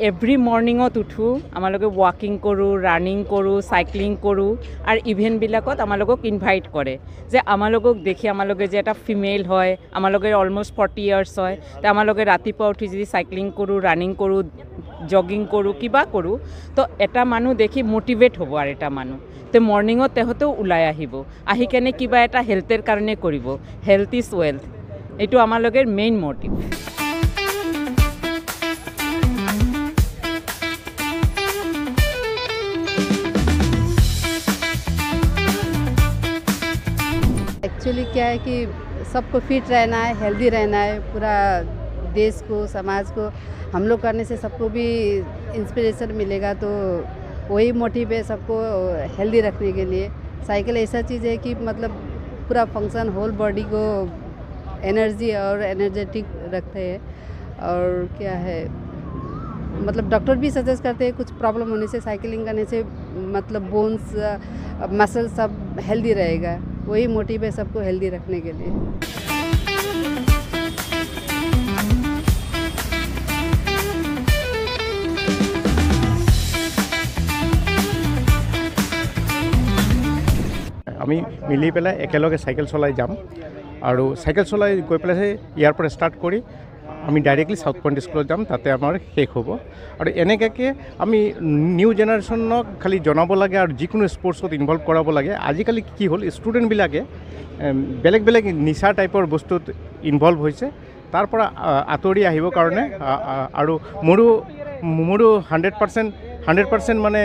Every মৰ্নিঙত উঠো আমালোকে ৱাকিং কৰোঁ ৰানিং কৰোঁ সাইক্লিং কৰোঁ আৰু ইভেণ্টবিলাকত আমালোকক ইনভাইট কৰে যে আমালোকক দেখি আমালোকে যে এটা ফিমেল হয় আমালোকে অলমোষ্ট 40 ইয়াৰ্ছ হয় তো আমালোকে ৰাতিপুৱা উঠি যদি সাইক্লিং কৰোঁ ৰানিং কৰোঁ জগিং কৰোঁ কিবা কৰোঁ তো এটা মানুহ দেখি মোটিভেট হ'ব আৰু এটা মানুহ তো মৰ্নিঙত তেহঁতেও ওলাই আহিব আহি কেনে কিবা এটা হেল্থৰ কাৰণে কৰিব হেল্থ ইজ ৱেল্থ এইটো আমালোকৰ মেইন মোটিভ एक्चुअली क्या है कि सबको फिट रहना है, हेल्दी रहना है, पूरा देश को समाज को हम लोग करने से सबको भी इंस्पिरेशन मिलेगा तो वही मोटिव है सबको हेल्दी रखने के लिए। साइकिल ऐसा चीज़ है कि मतलब पूरा फंक्शन होल बॉडी को एनर्जी और एनर्जेटिक रखते हैं और क्या है मतलब डॉक्टर भी सजेस्ट करते हैं कुछ प्रॉब्लम होने से साइकिलिंग करने से मतलब बोन्स मसल सब हेल्दी रहेगा वही मोटिव है सबको हेल्दी रखने के लिए আমি মিলি পেলাই একেলগে সাইকেল চলাই যাম আৰু সাইকেল চলাই গৈ পেলাই ইয়াৰ পৰা ষ্টাৰ্ট কৰি আমি ডাইৰেক্টলি সাউথ পইণ্ট স্কুলত যাম তাতে আমাৰ শেষ হ'ব আৰু এনেকৈ আমি নিউ জেনাৰেশ্যনক খালি জনাব লাগে আৰু যিকোনো স্পৰ্টছত ইনভলভ কৰাব লাগে আজিকালি কি হ'ল ষ্টুডেণ্টবিলাকে বেলেগ বেলেগ নিচা টাইপৰ বস্তুত ইনভলভ হৈছে তাৰ পৰা আঁতৰি আহিবৰ কাৰণে আৰু মোৰো 100% মানে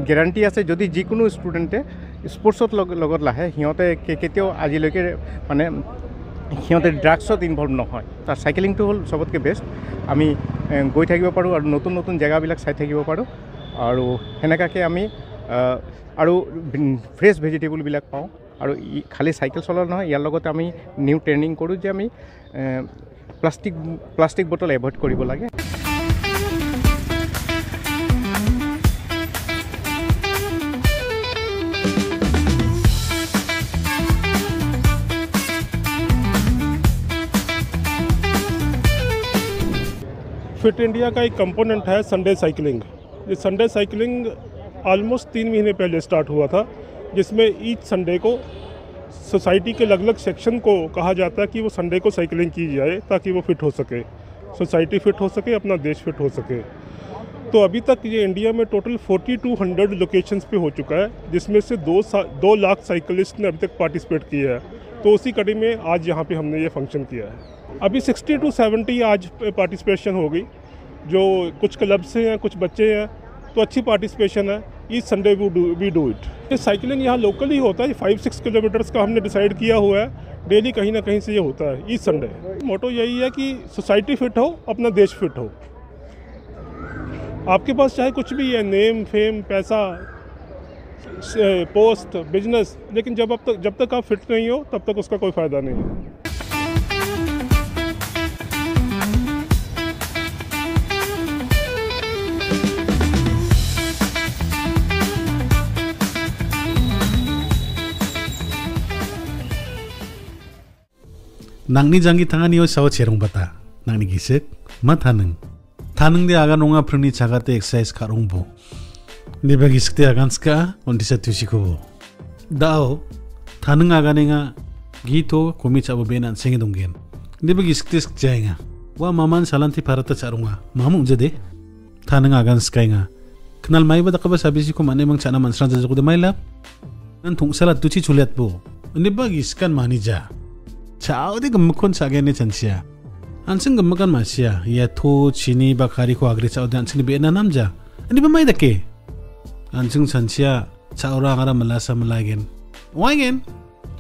গেৰাণ্টি আছে যদি যিকোনো ষ্টুডেণ্টে স্পৰ্টছত লগত লাহে সিহঁতে কেতিয়াও আজিলৈকে মানে সিহঁতে ড্ৰাগছত ইনভলভ নহয় তাৰ সাইকেলিংটো হ'ল সবতকৈ বেষ্ট আমি গৈ থাকিব পাৰোঁ আৰু নতুন নতুন জেগাবিলাক চাই থাকিব পাৰোঁ আৰু সেনেকাকৈ আমি আৰু ফ্ৰেছ ভেজিটেবলবিলাক পাওঁ আৰু খালি সাইকেল চলোৱা নহয় ইয়াৰ লগতে আমি নিউ ট্ৰেইনিং কৰোঁ যে আমি প্লাষ্টিক বটল এভইড কৰিব লাগে फिट इंडिया का एक कंपोनेंट है संडे साइकिलिंग। ये संडे साइकिलिंग ऑलमोस्ट 3 महीने पहले स्टार्ट हुआ था जिसमें ईच संडे को सोसाइटी के अलग अलग सेक्शन को कहा जाता है कि वो संडे को साइकिलिंग की जाए ताकि वो फिट हो सके सोसाइटी फिट हो सके अपना देश फिट हो सके। तो अभी तक ये इंडिया में टोटल 4200 लोकेशंस पे हो चुका है जिसमें से 2 लाख साइकिलिस्ट ने अभी तक पार्टिसिपेट किया है। तो उसी कड़ी में आज यहाँ पे हमने ये फंक्शन किया है। अभी 60 to 70 आज पार्टिसिपेशन हो गई जो कुछ क्लब से हैं कुछ बच्चे हैं तो अच्छी पार्टिसिपेशन है। Each Sunday we do it. ये साइकिलिंग यहाँ लोकल ही होता है 5-6 किलोमीटर्स का हमने डिसाइड किया हुआ है डेली कहीं ना कहीं से ये होता है ईच संडे। मोटो यही है कि सोसाइटी फिट हो अपना देश फिट हो। आपके पास चाहे कुछ भी है नेम फेम पैसा पोस्ट बिजनेस लेकिन जब तक आप फिट नहीं हो तब तक उसका कोई फ़ायदा नहीं है। Nangni jangi tangani o sawo cherong bata nangni gisek ma thanung de aga nonga prni chagate exercise karong bo ni bagi skte agan ska ondisa tusiko dao thanung aga nenga gito komi chabo benan sengi donggen ni bagi skte jainga wa maman salanti parata charunga mamu jade thanung agan skainga knal mai ba dakaba sabisi ko mane mang chana mansran jajuko de maila nan thung salat tuchi chuliat bo ni bagi skan manija Chao gemukon sagene chansia. Ansing gemukan masya. Ya to chini bakari ko agri chao dan sini bena namja. Ani ba mai dake. Ansing chansia chao ra ngara malasa malagen. Wagen.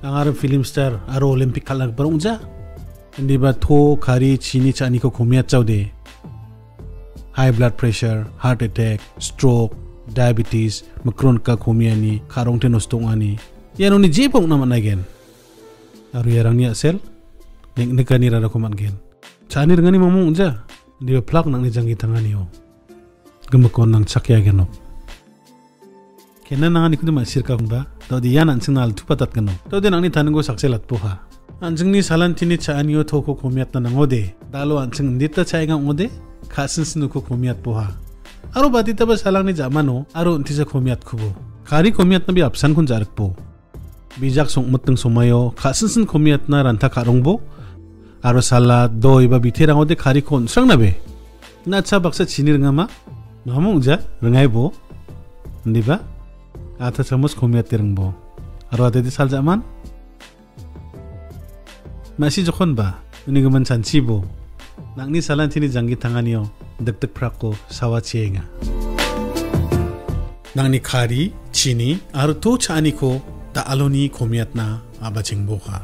Angara film star aro Olympic kalag barungja. Ani ba to kari chini chani ko khomia chao de. High blood pressure, heart attack, stroke, diabetes, makron ka khomia ni, kharong te nostong ani. Yan oni je pong naman again. Aru yarang niya sel nek nekani rara ko man gen chani rngani mamu unja diba plak nang ni jangi tangani o gemakon nang chakya geno kenan nang ni kundu masir ka ba to di yan ansing nal thupatat geno to de nang ni tango sakselat po ha ansing ni salantini chaani o thoko khomiat na ngode dalo ansing ndita chaiga ngode khasin sinuko khomiat poha aro badita ba salangni jamano aro untisa khomiat khubo kari khomiat na bi apsan kun jarkpo bijak songmuteng somayo khasin sin khomiat na ranta karongbo aro salad doi ba biterangode kari kon srangnabe na cha baksa chinir ngama mamungja rengaibo ndiba ata chamos khomiat terengbo aro adedi sal jaman masih jokhon ba uni gaman chanchibo nangni salan tini jangi tanganio dektek prako sawa chienga nangni khari chini aro to chani ko ta aloni khomiatna aba chingbo kha